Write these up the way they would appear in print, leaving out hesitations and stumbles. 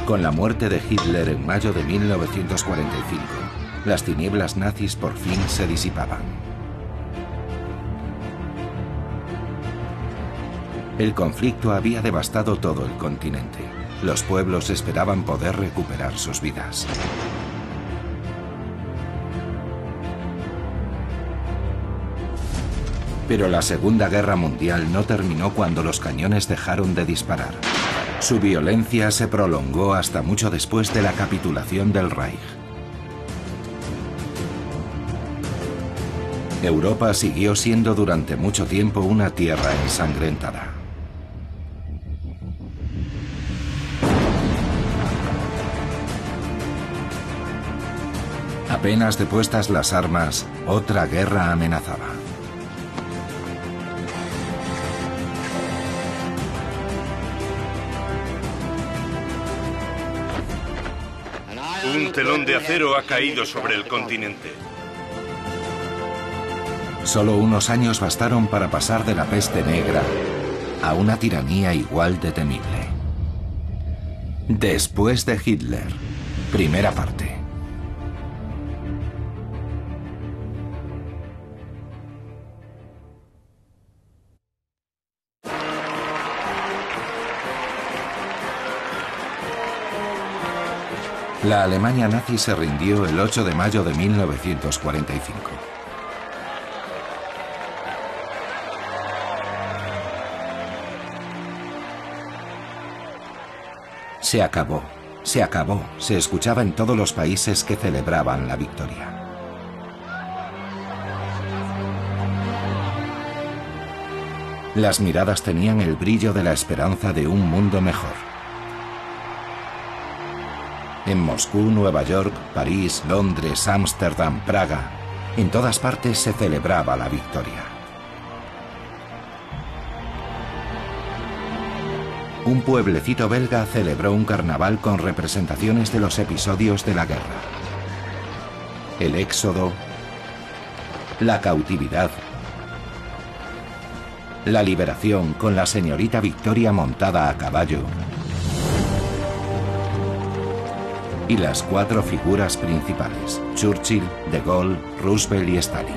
Con la muerte de Hitler en mayo de 1945, las tinieblas nazis por fin se disipaban. El conflicto había devastado todo el continente. Los pueblos esperaban poder recuperar sus vidas. Pero la Segunda Guerra Mundial no terminó cuando los cañones dejaron de disparar. Su violencia se prolongó hasta mucho después de la capitulación del Reich. Europa siguió siendo durante mucho tiempo una tierra ensangrentada. Apenas depuestas las armas, otra guerra amenazaba. Un telón de acero ha caído sobre el continente. Solo unos años bastaron para pasar de la peste negra a una tiranía igual de temible. Después de Hitler, primera parte. La Alemania nazi se rindió el 8 de mayo de 1945. Se acabó, se acabó, se escuchaba en todos los países que celebraban la victoria. Las miradas tenían el brillo de la esperanza de un mundo mejor. En Moscú, Nueva York, París, Londres, Ámsterdam, Praga, en todas partes se celebraba la victoria. Un pueblecito belga celebró un carnaval con representaciones de los episodios de la guerra. El éxodo, la cautividad, la liberación con la señorita Victoria montada a caballo y las cuatro figuras principales, Churchill, De Gaulle, Roosevelt y Stalin.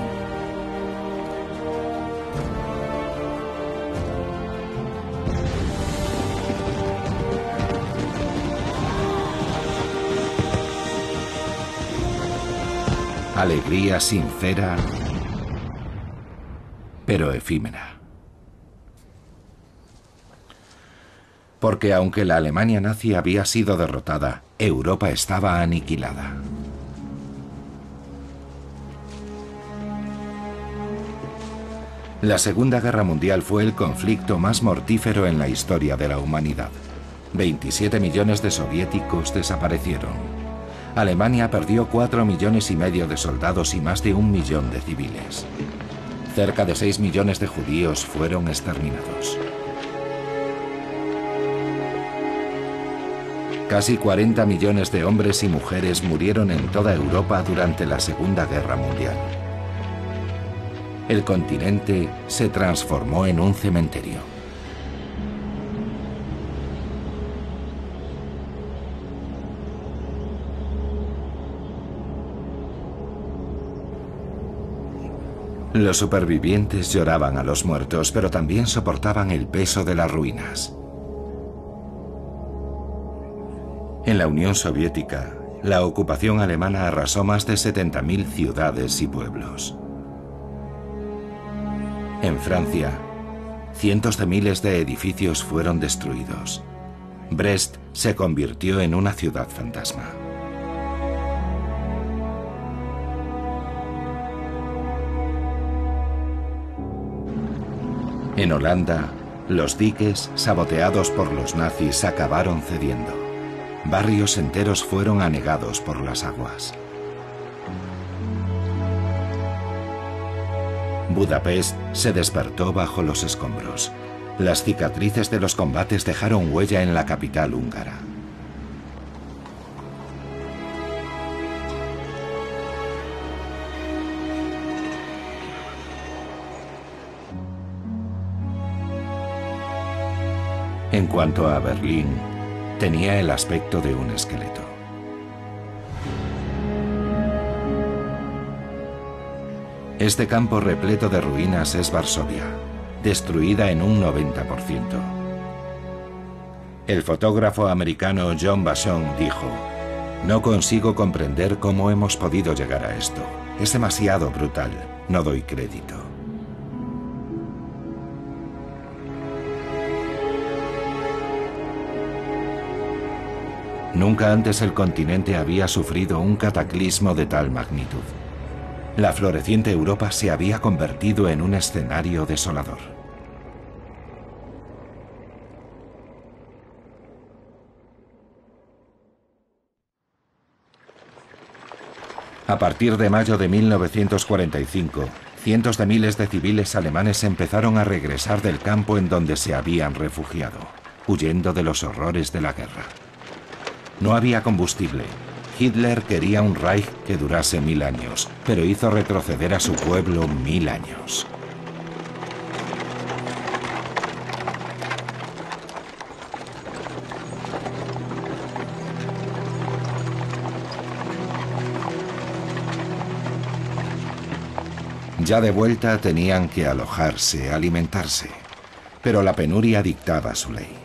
Alegría sincera, pero efímera. Porque aunque la Alemania nazi había sido derrotada, Europa estaba aniquilada. La Segunda Guerra Mundial fue el conflicto más mortífero en la historia de la humanidad. 27 millones de soviéticos desaparecieron. Alemania perdió 4,5 millones de soldados y más de 1 millón de civiles. Cerca de 6 millones de judíos fueron exterminados. Casi 40 millones de hombres y mujeres murieron en toda Europa durante la Segunda Guerra Mundial. El continente se transformó en un cementerio. Los supervivientes lloraban a los muertos, pero también soportaban el peso de las ruinas. En la Unión Soviética, la ocupación alemana arrasó más de 70.000 ciudades y pueblos. En Francia, cientos de miles de edificios fueron destruidos. Brest se convirtió en una ciudad fantasma. En Holanda, los diques, saboteados por los nazis, acabaron cediendo. Barrios enteros fueron anegados por las aguas. Budapest se despertó bajo los escombros. Las cicatrices de los combates dejaron huella en la capital húngara. En cuanto a Berlín, Tenía el aspecto de un esqueleto. Este campo repleto de ruinas es Varsovia, destruida en un 90%. El fotógrafo americano John Vachon dijo: "No consigo comprender cómo hemos podido llegar a esto. Es demasiado brutal. No doy crédito". Nunca antes el continente había sufrido un cataclismo de tal magnitud. La floreciente Europa se había convertido en un escenario desolador. A partir de mayo de 1945, cientos de miles de civiles alemanes empezaron a regresar del campo en donde se habían refugiado, huyendo de los horrores de la guerra. No había combustible. Hitler quería un Reich que durase 1000 años, pero hizo retroceder a su pueblo 1000 años. Ya de vuelta tenían que alojarse, alimentarse, pero la penuria dictaba su ley.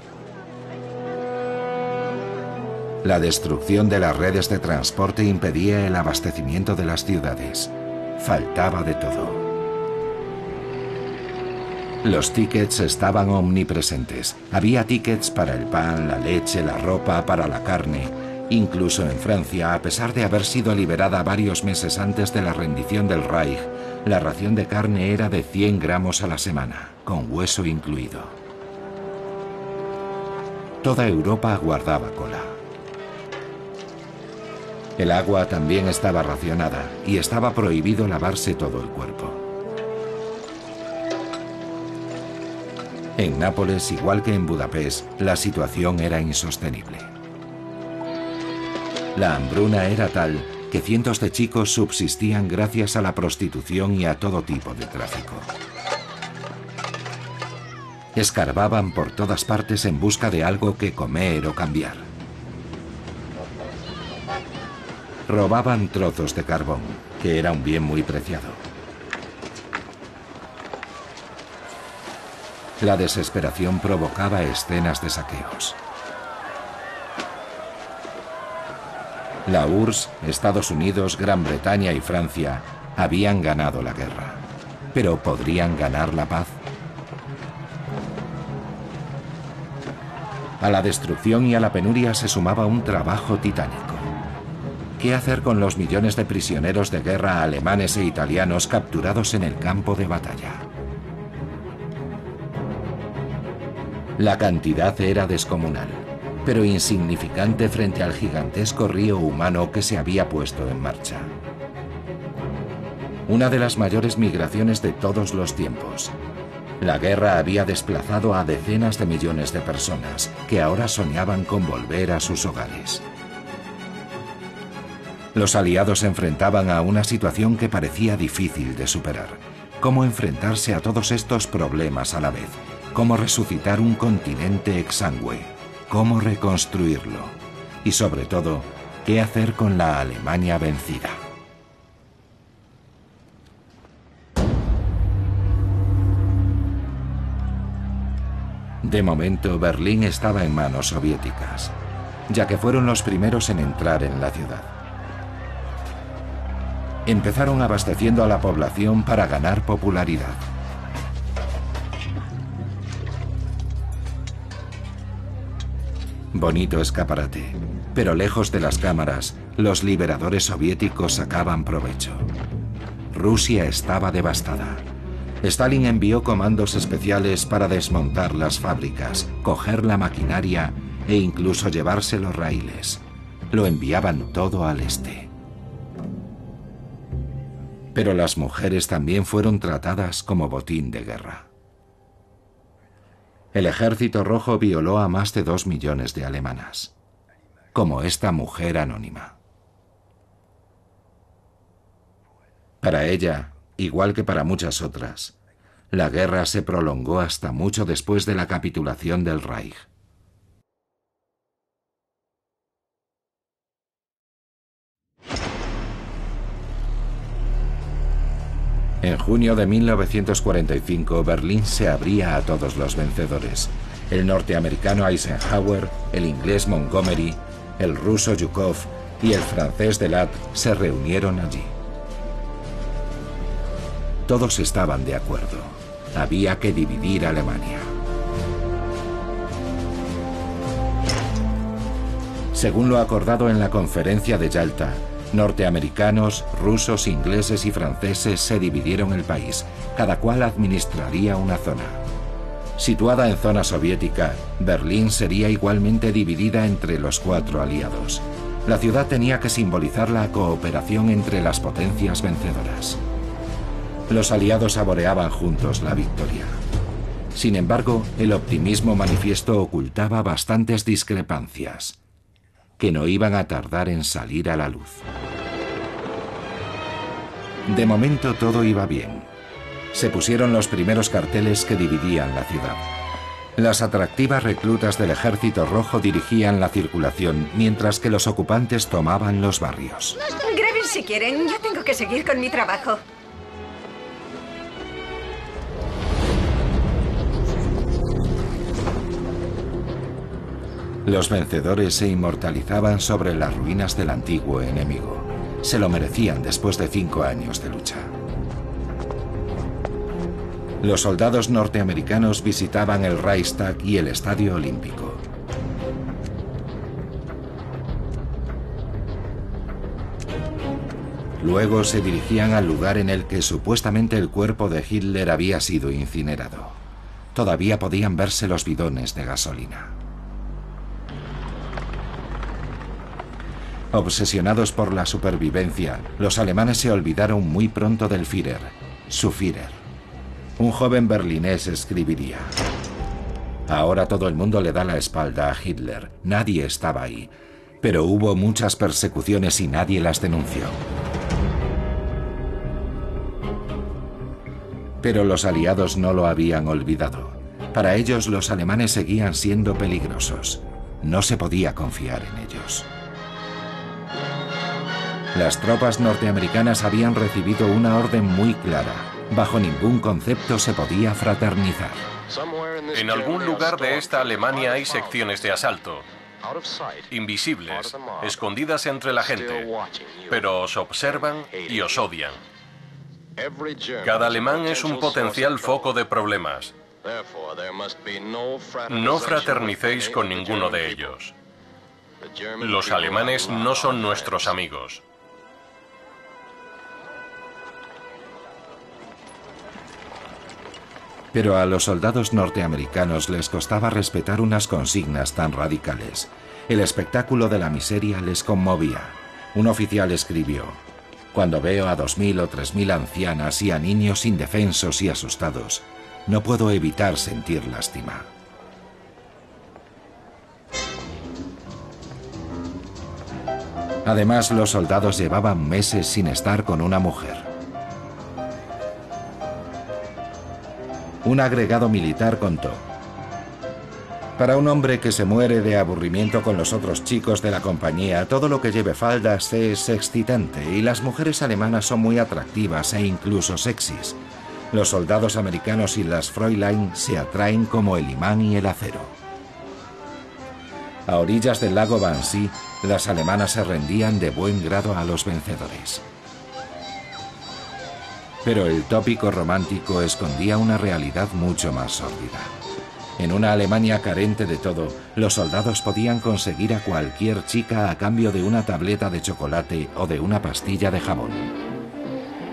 La destrucción de las redes de transporte impedía el abastecimiento de las ciudades. Faltaba de todo. Los tickets estaban omnipresentes. Había tickets para el pan, la leche, la ropa, para la carne. Incluso en Francia, a pesar de haber sido liberada varios meses antes de la rendición del Reich, la ración de carne era de 100 gramos a la semana, con hueso incluido. Toda Europa guardaba cola. El agua también estaba racionada y estaba prohibido lavarse todo el cuerpo. En Nápoles, igual que en Budapest, la situación era insostenible. La hambruna era tal que cientos de chicos subsistían gracias a la prostitución y a todo tipo de tráfico. Escarbaban por todas partes en busca de algo que comer o cambiar. Robaban trozos de carbón, que era un bien muy preciado. La desesperación provocaba escenas de saqueos. La URSS, Estados Unidos, Gran Bretaña y Francia habían ganado la guerra. ¿Pero podrían ganar la paz? A la destrucción y a la penuria se sumaba un trabajo titánico. ¿Qué hacer con los millones de prisioneros de guerra alemanes e italianos capturados en el campo de batalla? La cantidad era descomunal, pero insignificante frente al gigantesco río humano que se había puesto en marcha. Una de las mayores migraciones de todos los tiempos. La guerra había desplazado a decenas de millones de personas que ahora soñaban con volver a sus hogares. Los aliados se enfrentaban a una situación que parecía difícil de superar. ¿Cómo enfrentarse a todos estos problemas a la vez? ¿Cómo resucitar un continente exangüe? ¿Cómo reconstruirlo? Y sobre todo, ¿qué hacer con la Alemania vencida? De momento, Berlín estaba en manos soviéticas, ya que fueron los primeros en entrar en la ciudad. Empezaron abasteciendo a la población para ganar popularidad. Bonito escaparate, pero lejos de las cámaras, los liberadores soviéticos sacaban provecho. Rusia estaba devastada. Stalin envió comandos especiales para desmontar las fábricas, coger la maquinaria e incluso llevarse los raíles. Lo enviaban todo al este. Pero las mujeres también fueron tratadas como botín de guerra. El Ejército Rojo violó a más de 2 millones de alemanas, como esta mujer anónima. Para ella, igual que para muchas otras, la guerra se prolongó hasta mucho después de la capitulación del Reich. En junio de 1945, Berlín se abría a todos los vencedores. El norteamericano Eisenhower, el inglés Montgomery, el ruso Zhukov y el francés Delattre se reunieron allí. Todos estaban de acuerdo. Había que dividir Alemania. Según lo acordado en la conferencia de Yalta, norteamericanos, rusos, ingleses y franceses se dividieron el país. Cada cual administraría una zona. Situada en zona soviética, Berlín sería igualmente dividida entre los 4 aliados. La ciudad tenía que simbolizar la cooperación entre las potencias vencedoras. Los aliados saboreaban juntos la victoria. Sin embargo, el optimismo manifiesto ocultaba bastantes discrepancias, que no iban a tardar en salir a la luz. De momento todo iba bien. Se pusieron los primeros carteles que dividían la ciudad. Las atractivas reclutas del Ejército Rojo dirigían la circulación, mientras que los ocupantes tomaban los barrios. Graben si quieren, yo tengo que seguir con mi trabajo. Los vencedores se inmortalizaban sobre las ruinas del antiguo enemigo. Se lo merecían después de 5 años de lucha. Los soldados norteamericanos visitaban el Reichstag y el Estadio Olímpico. Luego se dirigían al lugar en el que supuestamente el cuerpo de Hitler había sido incinerado. Todavía podían verse los bidones de gasolina. Obsesionados por la supervivencia, los alemanes se olvidaron muy pronto del Führer, su Führer. Un joven berlinés escribiría: ahora todo el mundo le da la espalda a Hitler, nadie estaba ahí, pero hubo muchas persecuciones y nadie las denunció. Pero los aliados no lo habían olvidado. Para ellos los alemanes seguían siendo peligrosos. No se podía confiar en ellos. Las tropas norteamericanas habían recibido una orden muy clara. Bajo ningún concepto se podía fraternizar. En algún lugar de esta Alemania hay secciones de asalto, invisibles, escondidas entre la gente, pero os observan y os odian. Cada alemán es un potencial foco de problemas. No fraternicéis con ninguno de ellos. Los alemanes no son nuestros amigos. Pero a los soldados norteamericanos les costaba respetar unas consignas tan radicales. El espectáculo de la miseria les conmovía. Un oficial escribió: cuando veo a 2.000 o 3.000 ancianas y a niños indefensos y asustados, no puedo evitar sentir lástima. Además, los soldados llevaban meses sin estar con una mujer. Un agregado militar contó: para un hombre que se muere de aburrimiento con los otros chicos de la compañía, todo lo que lleve faldas es excitante y las mujeres alemanas son muy atractivas e incluso sexys. Los soldados americanos y las Fräulein se atraen como el imán y el acero. A orillas del lago Wannsee, las alemanas se rendían de buen grado a los vencedores. Pero el tópico romántico escondía una realidad mucho más sórdida. En una Alemania carente de todo, los soldados podían conseguir a cualquier chica a cambio de una tableta de chocolate o de una pastilla de jabón.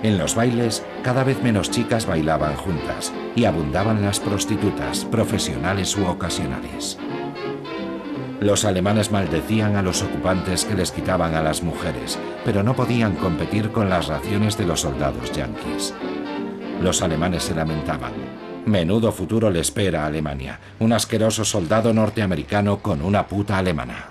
En los bailes, cada vez menos chicas bailaban juntas y abundaban las prostitutas, profesionales u ocasionales. Los alemanes maldecían a los ocupantes que les quitaban a las mujeres, pero no podían competir con las raciones de los soldados yanquis. Los alemanes se lamentaban: menudo futuro le espera a Alemania, un asqueroso soldado norteamericano con una puta alemana.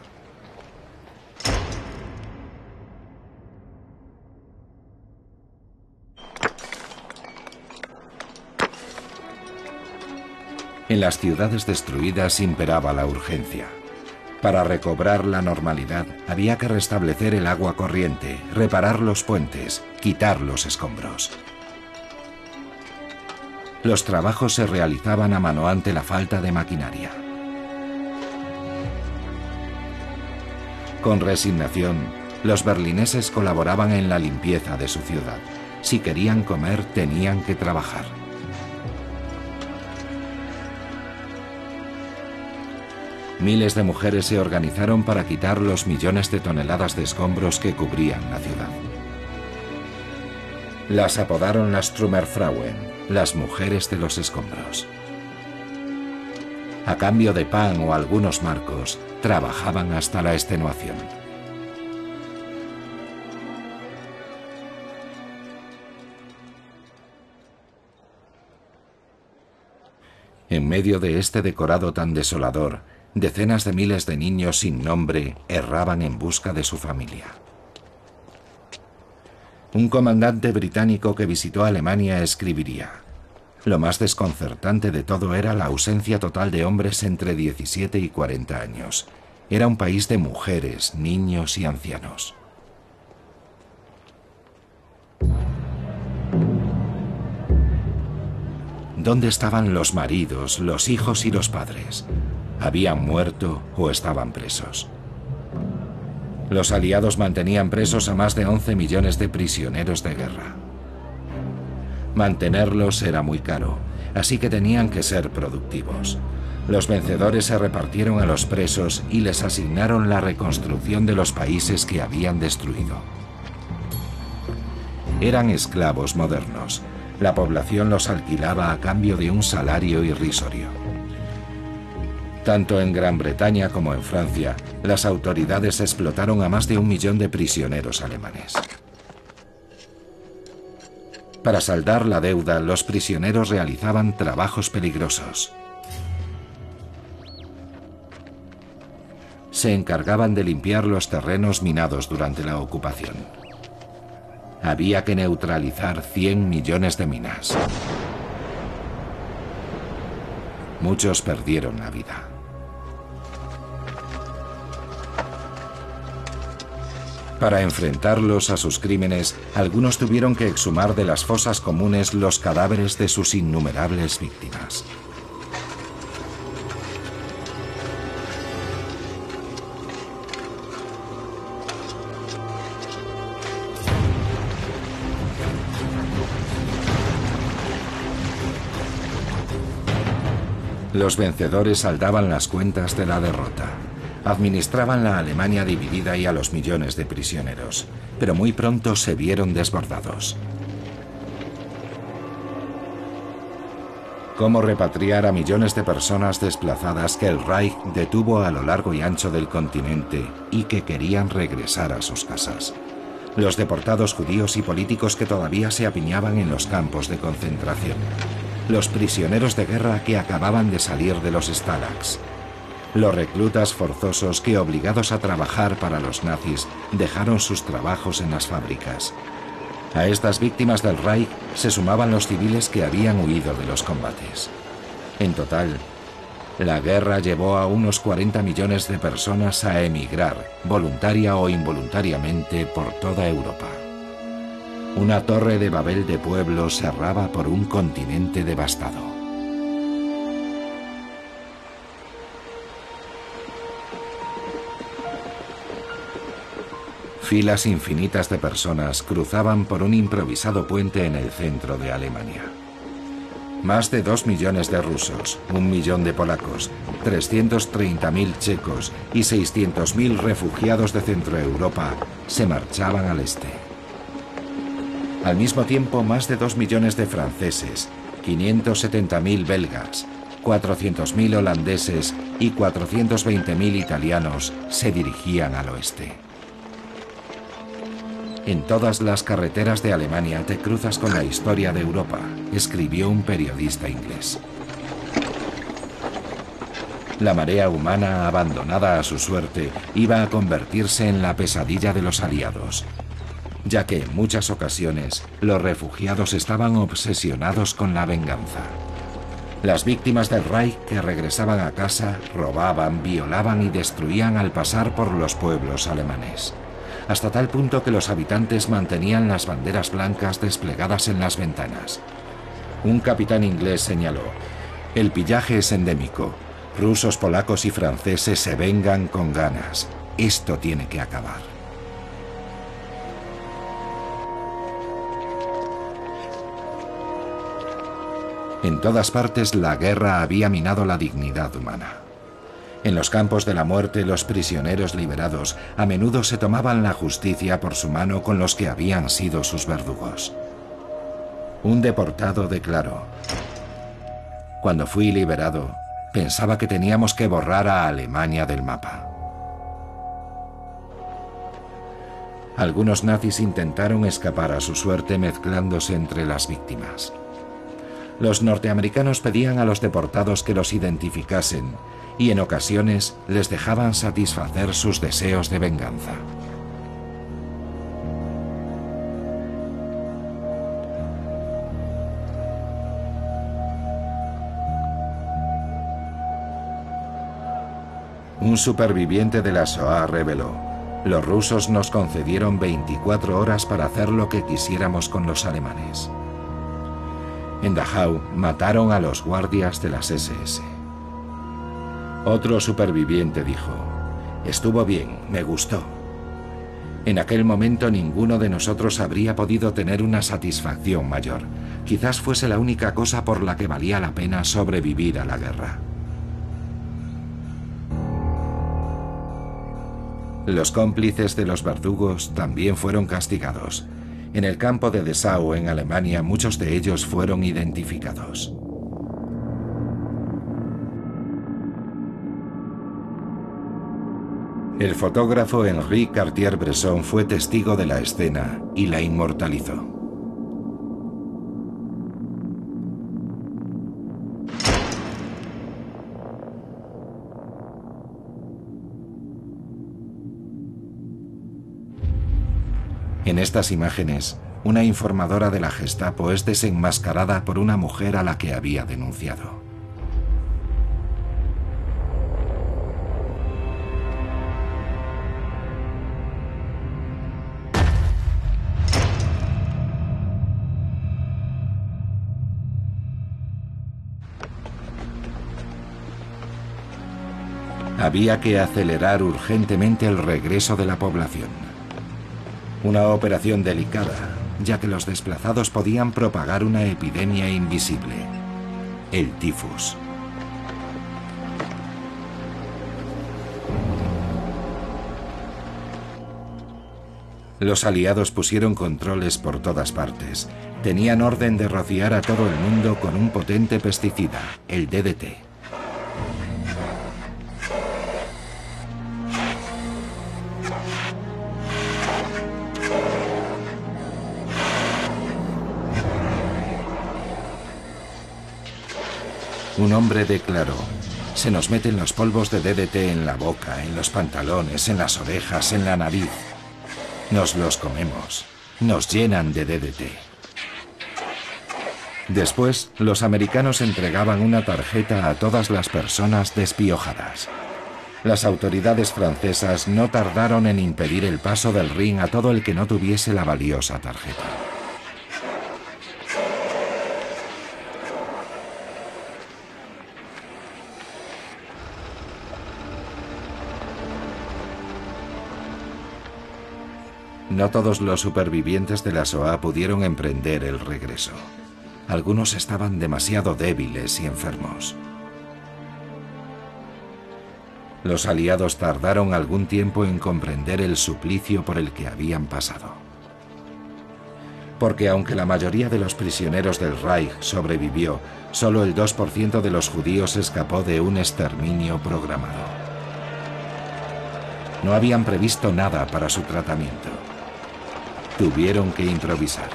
En las ciudades destruidas imperaba la urgencia. Para recobrar la normalidad había que restablecer el agua corriente, reparar los puentes, quitar los escombros. Los trabajos se realizaban a mano ante la falta de maquinaria. Con resignación, los berlineses colaboraban en la limpieza de su ciudad. Si querían comer, tenían que trabajar. Miles de mujeres se organizaron para quitar los millones de toneladas de escombros que cubrían la ciudad. Las apodaron las Trümmerfrauen, las mujeres de los escombros. A cambio de pan o algunos marcos, trabajaban hasta la extenuación. En medio de este decorado tan desolador, decenas de miles de niños sin nombre erraban en busca de su familia. Un comandante británico que visitó Alemania escribiría: lo más desconcertante de todo era la ausencia total de hombres entre 17 y 40 años. Era un país de mujeres, niños y ancianos. ¿Dónde estaban los maridos, los hijos y los padres? ¿Habían muerto o estaban presos? Los aliados mantenían presos a más de 11 millones de prisioneros de guerra. Mantenerlos era muy caro, así que tenían que ser productivos. Los vencedores se repartieron a los presos y les asignaron la reconstrucción de los países que habían destruido. Eran esclavos modernos. La población los alquilaba a cambio de un salario irrisorio. Tanto en Gran Bretaña como en Francia, las autoridades explotaron a más de 1 millón de prisioneros alemanes. Para saldar la deuda, los prisioneros realizaban trabajos peligrosos. Se encargaban de limpiar los terrenos minados durante la ocupación. Había que neutralizar 100 millones de minas. Muchos perdieron la vida. Para enfrentarlos a sus crímenes, algunos tuvieron que exhumar de las fosas comunes los cadáveres de sus innumerables víctimas. Los vencedores saldaban las cuentas de la derrota. Administraban la Alemania dividida y a los millones de prisioneros, pero muy pronto se vieron desbordados. ¿Cómo repatriar a millones de personas desplazadas que el Reich detuvo a lo largo y ancho del continente y que querían regresar a sus casas? Los deportados judíos y políticos que todavía se apiñaban en los campos de concentración. Los prisioneros de guerra que acababan de salir de los stalags. Los reclutas forzosos que, obligados a trabajar para los nazis, dejaron sus trabajos en las fábricas. A estas víctimas del Reich se sumaban los civiles que habían huido de los combates. En total, la guerra llevó a unos 40 millones de personas a emigrar, voluntaria o involuntariamente, por toda Europa. Una torre de Babel de pueblos cerraba por un continente devastado. Filas infinitas de personas cruzaban por un improvisado puente en el centro de Alemania. Más de 2 millones de rusos, 1 millón de polacos, 330.000 checos y 600.000 refugiados de Centroeuropa se marchaban al este. Al mismo tiempo, más de 2 millones de franceses, 570.000 belgas, 400.000 holandeses y 420.000 italianos se dirigían al oeste. En todas las carreteras de Alemania te cruzas con la historia de Europa, escribió un periodista inglés. La marea humana, abandonada a su suerte, iba a convertirse en la pesadilla de los aliados, ya que en muchas ocasiones los refugiados estaban obsesionados con la venganza. Las víctimas del Reich que regresaban a casa robaban, violaban y destruían al pasar por los pueblos alemanes, hasta tal punto que los habitantes mantenían las banderas blancas desplegadas en las ventanas. Un capitán inglés señaló: el pillaje es endémico. Rusos, polacos y franceses se vengan con ganas. Esto tiene que acabar. En todas partes la guerra había minado la dignidad humana. En los campos de la muerte los prisioneros liberados a menudo se tomaban la justicia por su mano con los que habían sido sus verdugos. Un deportado declaró: cuando fui liberado, pensaba que teníamos que borrar a Alemania del mapa. Algunos nazis intentaron escapar a su suerte mezclándose entre las víctimas. Los norteamericanos pedían a los deportados que los identificasen y en ocasiones les dejaban satisfacer sus deseos de venganza. Un superviviente de la Shoah reveló: los rusos nos concedieron 24 horas para hacer lo que quisiéramos con los alemanes. En Dachau mataron a los guardias de las SS. Otro superviviente dijo: estuvo bien, me gustó. En aquel momento ninguno de nosotros habría podido tener una satisfacción mayor. Quizás fuese la única cosa por la que valía la pena sobrevivir a la guerra. Los cómplices de los verdugos también fueron castigados. En el campo de Dessau, en Alemania, muchos de ellos fueron identificados. El fotógrafo Henri Cartier-Bresson fue testigo de la escena y la inmortalizó. En estas imágenes, una informadora de la Gestapo es desenmascarada por una mujer a la que había denunciado. Había que acelerar urgentemente el regreso de la población. Una operación delicada, ya que los desplazados podían propagar una epidemia invisible: el tifus. Los aliados pusieron controles por todas partes. Tenían orden de rociar a todo el mundo con un potente pesticida, el DDT. Un hombre declaró: se nos meten los polvos de DDT en la boca, en los pantalones, en las orejas, en la nariz. Nos los comemos. Nos llenan de DDT. Después, los americanos entregaban una tarjeta a todas las personas despiojadas. Las autoridades francesas no tardaron en impedir el paso del ring a todo el que no tuviese la valiosa tarjeta. No todos los supervivientes de la Shoah pudieron emprender el regreso. Algunos estaban demasiado débiles y enfermos. Los aliados tardaron algún tiempo en comprender el suplicio por el que habían pasado. Porque aunque la mayoría de los prisioneros del Reich sobrevivió, solo el 2% de los judíos escapó de un exterminio programado. No habían previsto nada para su tratamiento. Tuvieron que improvisar.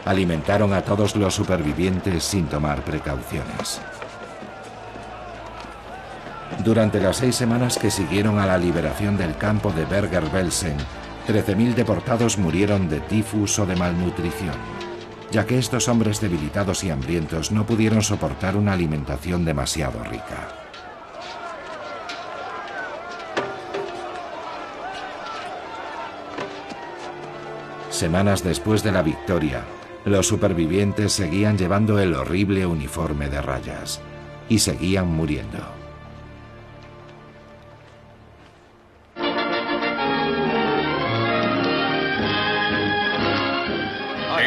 Alimentaron a todos los supervivientes sin tomar precauciones. Durante las 6 semanas que siguieron a la liberación del campo de Bergen-Belsen, 13.000 deportados murieron de tifus o de malnutrición, ya que estos hombres debilitados y hambrientos no pudieron soportar una alimentación demasiado rica. Semanas después de la victoria, Los supervivientes seguían llevando el horrible uniforme de rayas y seguían muriendo.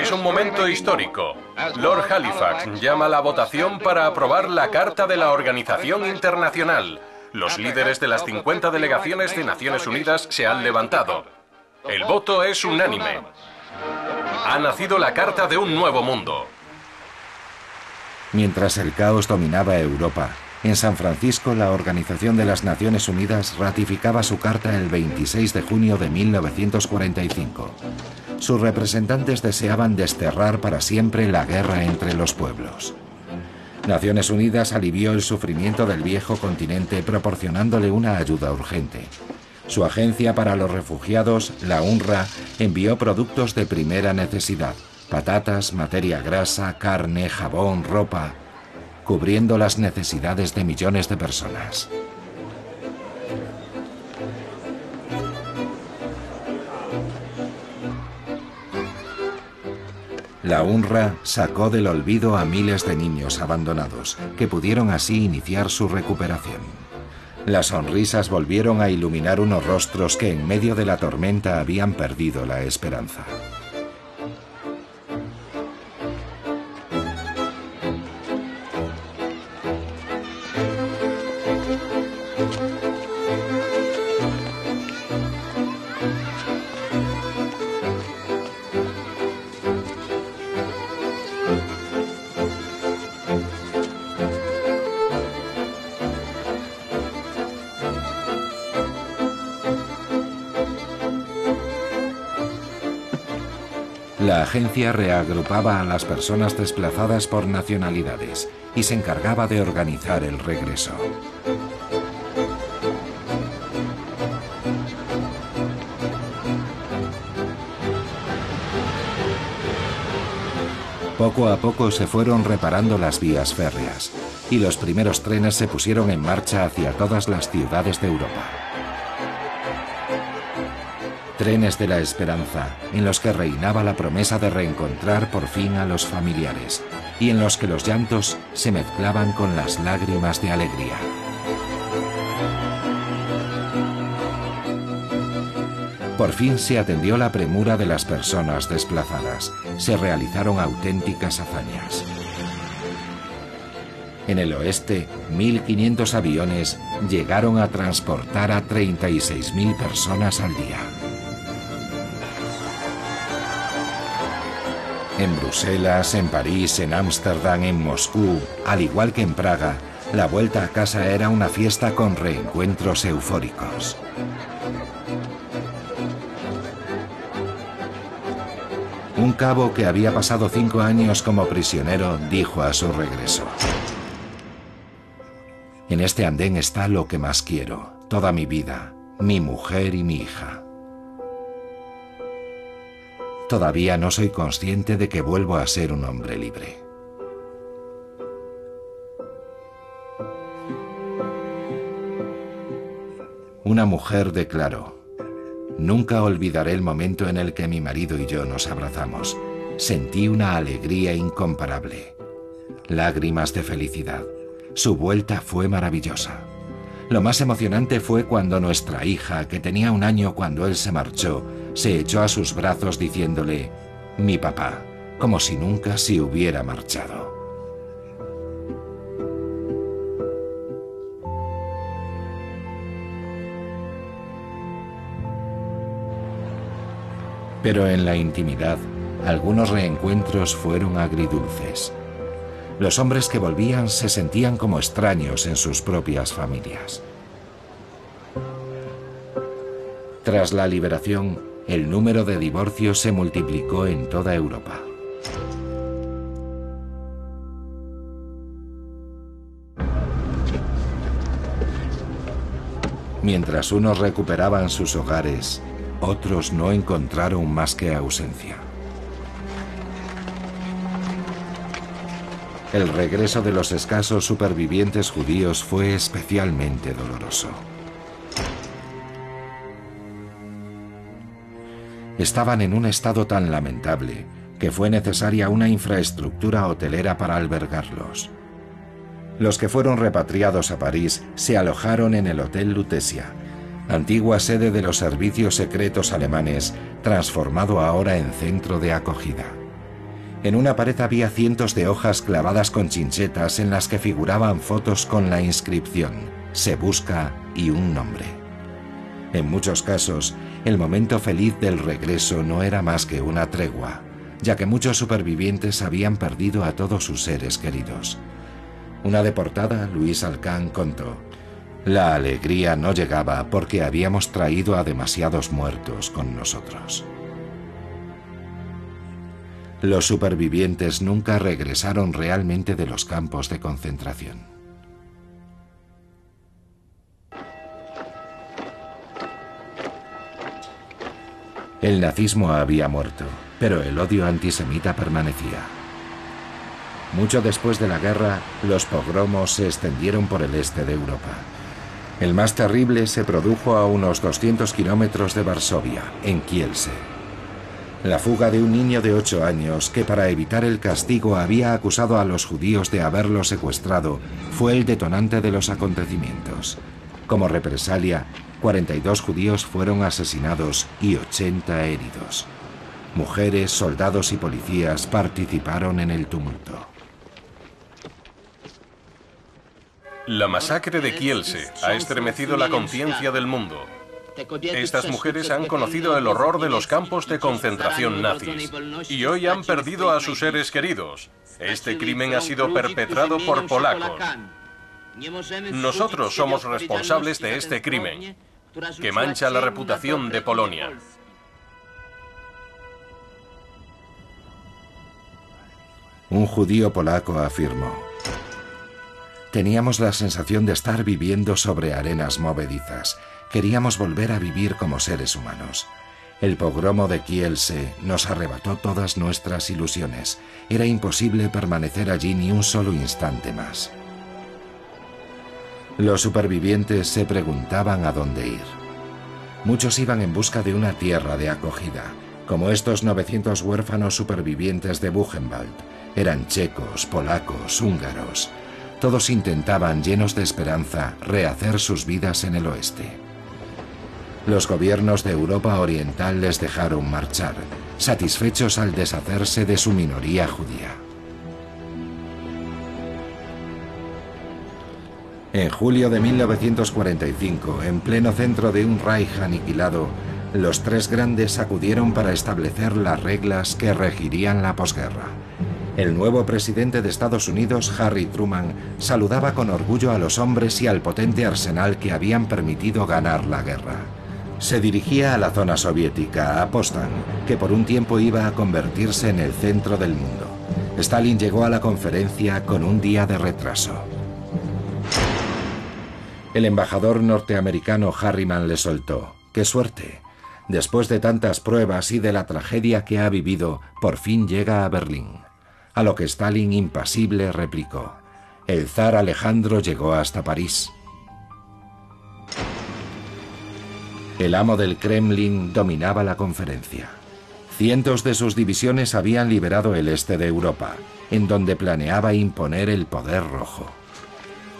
Es un momento histórico. Lord Halifax llama a la votación para aprobar la Carta de la Organización Internacional. Los líderes de las 50 delegaciones de Naciones Unidas se han levantado. El voto es unánime. Ha nacido la Carta de un nuevo mundo. Mientras el caos dominaba Europa, en San Francisco la Organización de las Naciones Unidas ratificaba su carta el 26 de junio de 1945. Sus representantes deseaban desterrar para siempre la guerra entre los pueblos. Naciones Unidas alivió el sufrimiento del viejo continente proporcionándole una ayuda urgente. Su agencia para los refugiados, la UNRWA, envió productos de primera necesidad: patatas, materia grasa, carne, jabón, ropa, cubriendo las necesidades de millones de personas. La UNRWA sacó del olvido a miles de niños abandonados, que pudieron así iniciar su recuperación. Las sonrisas volvieron a iluminar unos rostros que en medio de la tormenta habían perdido la esperanza. La agencia reagrupaba a las personas desplazadas por nacionalidades y se encargaba de organizar el regreso. Poco a poco se fueron reparando las vías férreas y los primeros trenes se pusieron en marcha hacia todas las ciudades de Europa. Trenes de la esperanza, en los que reinaba la promesa de reencontrar por fin a los familiares, y en los que los llantos se mezclaban con las lágrimas de alegría. Por fin se atendió la premura de las personas desplazadas. Se realizaron auténticas hazañas. En el oeste, 1.500 aviones llegaron a transportar a 36.000 personas al día. En Bruselas, en París, en Ámsterdam, en Moscú, al igual que en Praga, la vuelta a casa era una fiesta con reencuentros eufóricos. Un cabo que había pasado 5 años como prisionero dijo a su regreso: "En este andén está lo que más quiero, toda mi vida, mi mujer y mi hija. Todavía no soy consciente de que vuelvo a ser un hombre libre". Una mujer declaró: "Nunca olvidaré el momento en el que mi marido y yo nos abrazamos. Sentí una alegría incomparable. Lágrimas de felicidad. Su vuelta fue maravillosa. Lo más emocionante fue cuando nuestra hija, que tenía 1 año cuando él se marchó, se echó a sus brazos diciéndole: 'Mi papá', como si nunca se hubiera marchado". Pero en la intimidad, algunos reencuentros fueron agridulces. Los hombres que volvían se sentían como extraños en sus propias familias. Tras la liberación, el número de divorcios se multiplicó en toda Europa. Mientras unos recuperaban sus hogares, otros no encontraron más que ausencia. El regreso de los escasos supervivientes judíos fue especialmente doloroso. Estaban en un estado tan lamentable que fue necesaria una infraestructura hotelera para albergarlos. Los que fueron repatriados a París se alojaron en el Hotel Lutetia, antigua sede de los servicios secretos alemanes, transformado ahora en centro de acogida. En una pared había cientos de hojas clavadas con chinchetas en las que figuraban fotos con la inscripción «Se busca» y un nombre. En muchos casos, el momento feliz del regreso no era más que una tregua, ya que muchos supervivientes habían perdido a todos sus seres queridos. Una deportada, Louise Alcan, contó: «La alegría no llegaba porque habíamos traído a demasiados muertos con nosotros». Los supervivientes nunca regresaron realmente de los campos de concentración. El nazismo había muerto, pero el odio antisemita permanecía. Mucho después de la guerra, los pogromos se extendieron por el este de Europa. El más terrible se produjo a unos 200 kilómetros de Varsovia, en Kielce. La fuga de un niño de 8 años que para evitar el castigo había acusado a los judíos de haberlo secuestrado fue el detonante de los acontecimientos. Como represalia, 42 judíos fueron asesinados y 80 heridos. Mujeres, soldados y policías participaron en el tumulto. La masacre de Kielce ha estremecido la conciencia del mundo. Estas mujeres han conocido el horror de los campos de concentración nazis y hoy han perdido a sus seres queridos. Este crimen ha sido perpetrado por polacos. Nosotros somos responsables de este crimen, que mancha la reputación de Polonia. Un judío polaco afirmó: «Teníamos la sensación de estar viviendo sobre arenas movedizas. Queríamos volver a vivir como seres humanos. El pogromo de Kielce nos arrebató todas nuestras ilusiones. Era imposible permanecer allí ni un solo instante más». Los supervivientes se preguntaban a dónde ir. Muchos iban en busca de una tierra de acogida, como estos 900 huérfanos supervivientes de Buchenwald. Eran checos, polacos, húngaros. Todos intentaban, llenos de esperanza, rehacer sus vidas en el oeste. Los gobiernos de Europa Oriental les dejaron marchar, satisfechos al deshacerse de su minoría judía. En julio de 1945, en pleno centro de un Reich aniquilado, los tres grandes acudieron para establecer las reglas que regirían la posguerra. El nuevo presidente de Estados Unidos, Harry Truman, saludaba con orgullo a los hombres y al potente arsenal que habían permitido ganar la guerra. Se dirigía a la zona soviética, a Potsdam, que por un tiempo iba a convertirse en el centro del mundo. Stalin llegó a la conferencia con un día de retraso. El embajador norteamericano Harriman le soltó: «¡Qué suerte! Después de tantas pruebas y de la tragedia que ha vivido, por fin llega a Berlín». A lo que Stalin, impasible, replicó: «El zar Alejandro llegó hasta París». El amo del Kremlin dominaba la conferencia. Cientos de sus divisiones habían liberado el este de Europa, en donde planeaba imponer el poder rojo.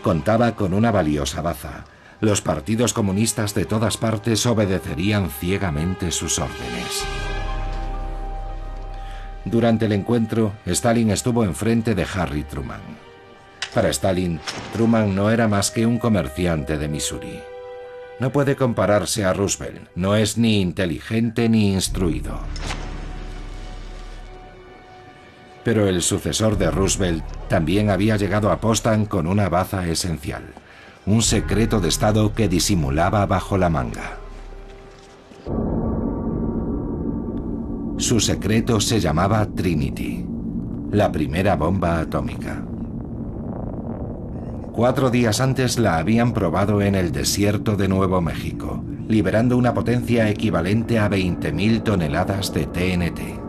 Contaba con una valiosa baza. Los partidos comunistas de todas partes obedecerían ciegamente sus órdenes. Durante el encuentro, Stalin estuvo enfrente de Harry Truman. Para Stalin, Truman no era más que un comerciante de Missouri. No puede compararse a Roosevelt, no es ni inteligente ni instruido. Pero el sucesor de Roosevelt también había llegado a Potsdam con una baza esencial, un secreto de Estado que disimulaba bajo la manga. Su secreto se llamaba Trinity, la primera bomba atómica. 4 días antes la habían probado en el desierto de Nuevo México, liberando una potencia equivalente a 20.000 toneladas de TNT.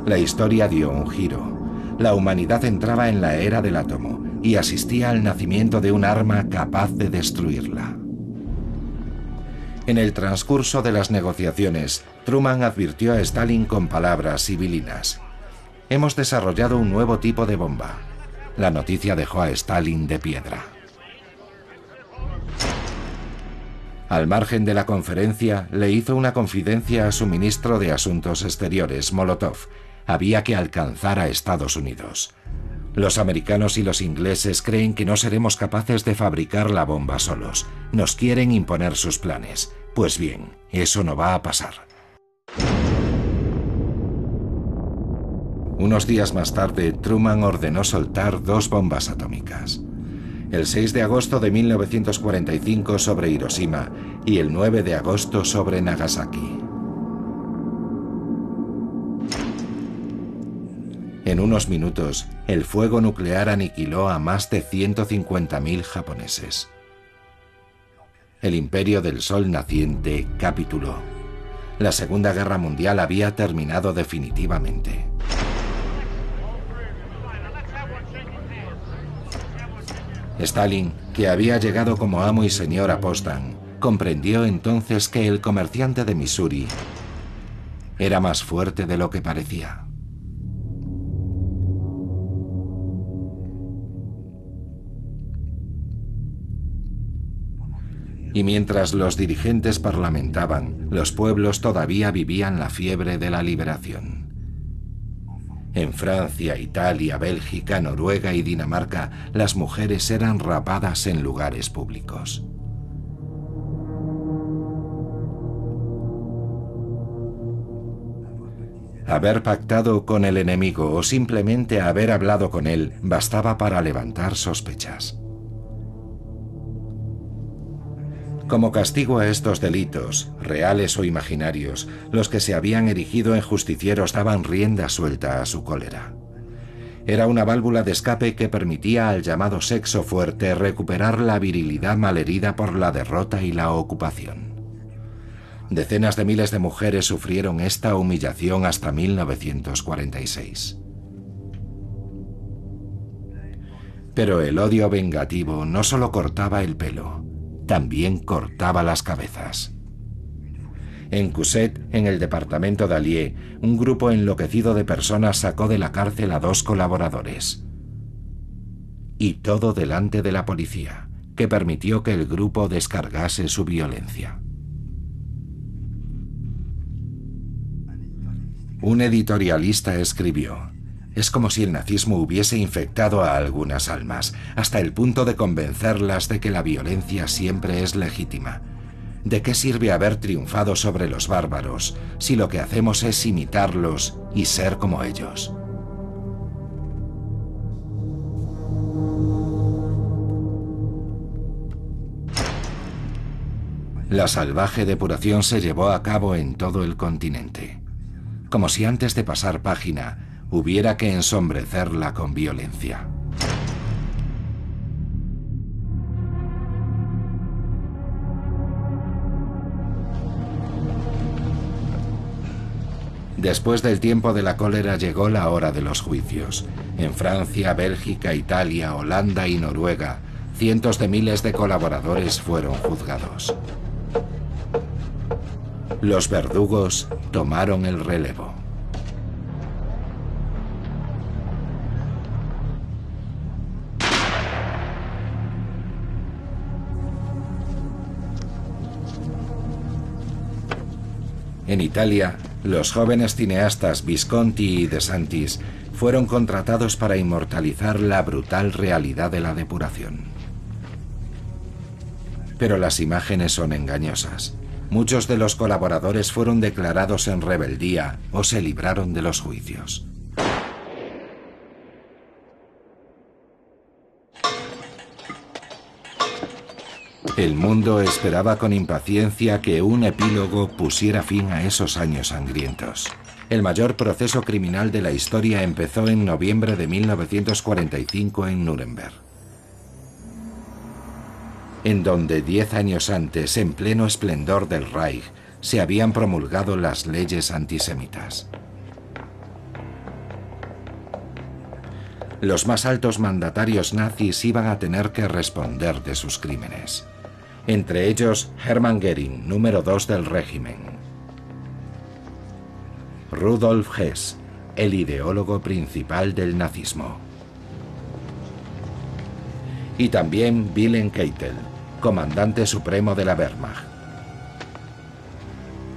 La historia dio un giro. La humanidad entraba en la era del átomo y asistía al nacimiento de un arma capaz de destruirla. En el transcurso de las negociaciones, Truman advirtió a Stalin con palabras sibilinas: Hemos desarrollado un nuevo tipo de bomba. La noticia dejó a Stalin de piedra. Al margen de la conferencia, le hizo una confidencia a su ministro de Asuntos Exteriores, Molotov. Había que alcanzar a Estados Unidos. Los americanos y los ingleses creen que no seremos capaces de fabricar la bomba solos. Nos quieren imponer sus planes. Pues bien, eso no va a pasar. Unos días más tarde, Truman ordenó soltar 2 bombas atómicas. El 6 de agosto de 1945 sobre Hiroshima y el 9 de agosto sobre Nagasaki. En unos minutos, el fuego nuclear aniquiló a más de 150.000 japoneses. El imperio del sol naciente capituló. La Segunda Guerra Mundial había terminado definitivamente. Stalin, que había llegado como amo y señor a Potsdam, comprendió entonces que el comerciante de Missouri era más fuerte de lo que parecía. Y mientras los dirigentes parlamentaban, los pueblos todavía vivían la fiebre de la liberación. En Francia, Italia, Bélgica, Noruega y Dinamarca, las mujeres eran rapadas en lugares públicos. Haber pactado con el enemigo o simplemente haber hablado con él bastaba para levantar sospechas. Como castigo a estos delitos, reales o imaginarios, los que se habían erigido en justicieros daban rienda suelta a su cólera. Era una válvula de escape que permitía al llamado sexo fuerte recuperar la virilidad malherida por la derrota y la ocupación. Decenas de miles de mujeres sufrieron esta humillación hasta 1946. Pero el odio vengativo no solo cortaba el pelo, también cortaba las cabezas. En Cusset, en el departamento de Allier, un grupo enloquecido de personas sacó de la cárcel a 2 colaboradores. Y todo delante de la policía, que permitió que el grupo descargase su violencia. Un editorialista escribió: es como si el nazismo hubiese infectado a algunas almas, hasta el punto de convencerlas de que la violencia siempre es legítima. ¿De qué sirve haber triunfado sobre los bárbaros si lo que hacemos es imitarlos y ser como ellos? La salvaje depuración se llevó a cabo en todo el continente, como si antes de pasar página hubiera que ensombrecerla con violencia. Después del tiempo de la cólera llegó la hora de los juicios. En Francia, Bélgica, Italia, Holanda y Noruega, cientos de miles de colaboradores fueron juzgados. Los verdugos tomaron el relevo. En Italia, los jóvenes cineastas Visconti y De Santis fueron contratados para inmortalizar la brutal realidad de la depuración. Pero las imágenes son engañosas. Muchos de los colaboradores fueron declarados en rebeldía o se libraron de los juicios. El mundo esperaba con impaciencia que un epílogo pusiera fin a esos años sangrientos. El mayor proceso criminal de la historia empezó en noviembre de 1945 en Nuremberg, en donde 10 años antes, en pleno esplendor del Reich, se habían promulgado las leyes antisemitas. Los más altos mandatarios nazis iban a tener que responder de sus crímenes. Entre ellos, Hermann Göring, número 2 del régimen. Rudolf Hess, el ideólogo principal del nazismo. Y también Wilhelm Keitel, comandante supremo de la Wehrmacht.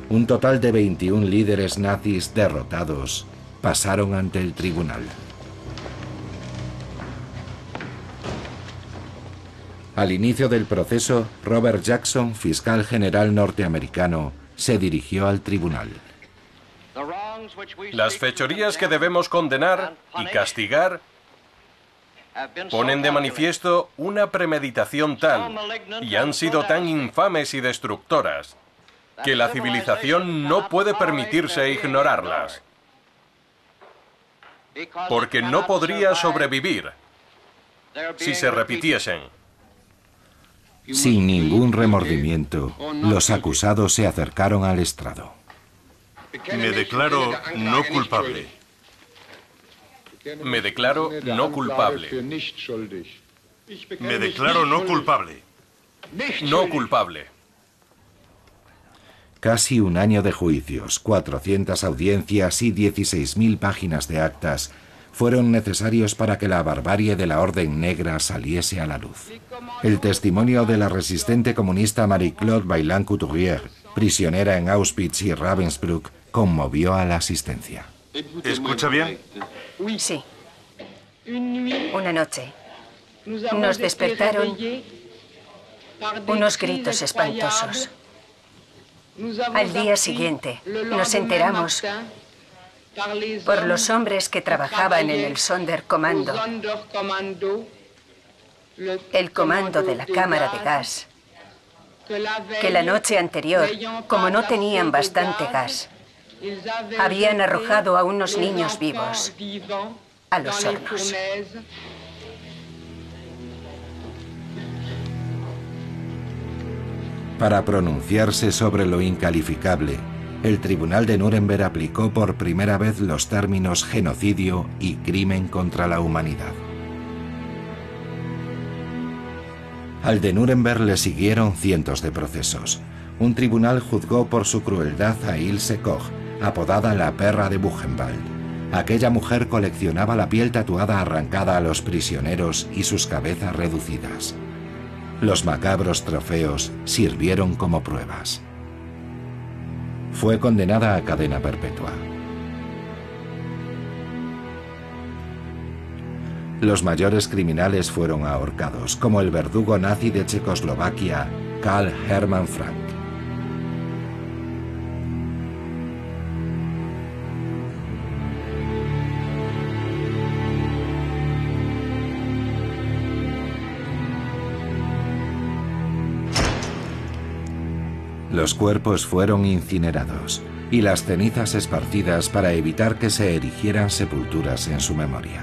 Un total de 21 líderes nazis derrotados pasaron ante el tribunal. Al inicio del proceso, Robert Jackson, fiscal general norteamericano, se dirigió al tribunal. Las fechorías que debemos condenar y castigar ponen de manifiesto una premeditación tal y han sido tan infames y destructoras que la civilización no puede permitirse ignorarlas, porque no podría sobrevivir si se repitiesen. Sin ningún remordimiento, los acusados se acercaron al estrado. Me declaro no culpable. Me declaro no culpable. Me declaro no culpable. No culpable. Casi un año de juicios, 400 audiencias y 16.000 páginas de actas fueron necesarios para que la barbarie de la Orden Negra saliese a la luz. El testimonio de la resistente comunista Marie-Claude Vaillant-Couturier, prisionera en Auschwitz y Ravensbrück, conmovió a la asistencia. ¿Escucha bien? Sí. Una noche nos despertaron unos gritos espantosos. Al día siguiente nos enteramos por los hombres que trabajaban en el Sonderkommando, el comando de la cámara de gas, que la noche anterior, como no tenían bastante gas, habían arrojado a unos niños vivos a los hornos. Para pronunciarse sobre lo incalificable, el Tribunal de Nuremberg aplicó por primera vez los términos genocidio y crimen contra la humanidad. Al de Nuremberg le siguieron cientos de procesos. Un tribunal juzgó por su crueldad a Ilse Koch, apodada la perra de Buchenwald. Aquella mujer coleccionaba la piel tatuada arrancada a los prisioneros y sus cabezas reducidas. Los macabros trofeos sirvieron como pruebas. Fue condenada a cadena perpetua. Los mayores criminales fueron ahorcados, como el verdugo nazi de Checoslovaquia, Karl Hermann Frank. Los cuerpos fueron incinerados y las cenizas esparcidas para evitar que se erigieran sepulturas en su memoria.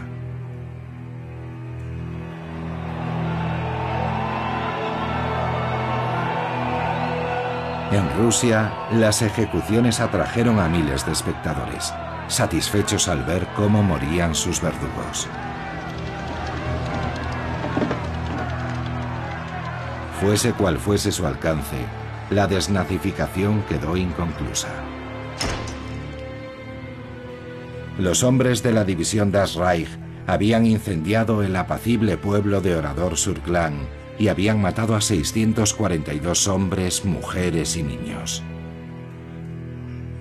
En Rusia, las ejecuciones atrajeron a miles de espectadores, satisfechos al ver cómo morían sus verdugos. Fuese cual fuese su alcance, la desnazificación quedó inconclusa. Los hombres de la división Das Reich habían incendiado el apacible pueblo de Oradour-sur-Glane y habían matado a 642 hombres, mujeres y niños.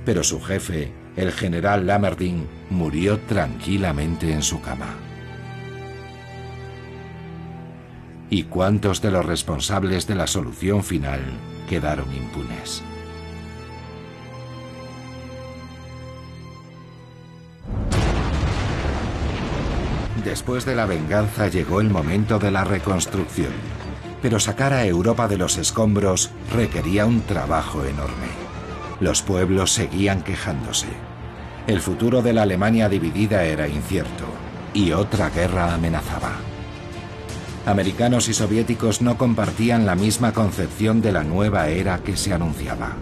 Pero su jefe, el general Lammerding, murió tranquilamente en su cama. ¿Y cuántos de los responsables de la solución final quedaron impunes? Después de la venganza llegó el momento de la reconstrucción, pero sacar a Europa de los escombros requería un trabajo enorme. Los pueblos seguían quejándose. El futuro de la Alemania dividida era incierto y otra guerra amenazaba. Americanos y soviéticos no compartían la misma concepción de la nueva era que se anunciaba.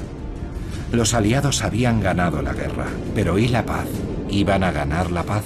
Los aliados habían ganado la guerra, pero ¿y la paz? ¿Iban a ganar la paz?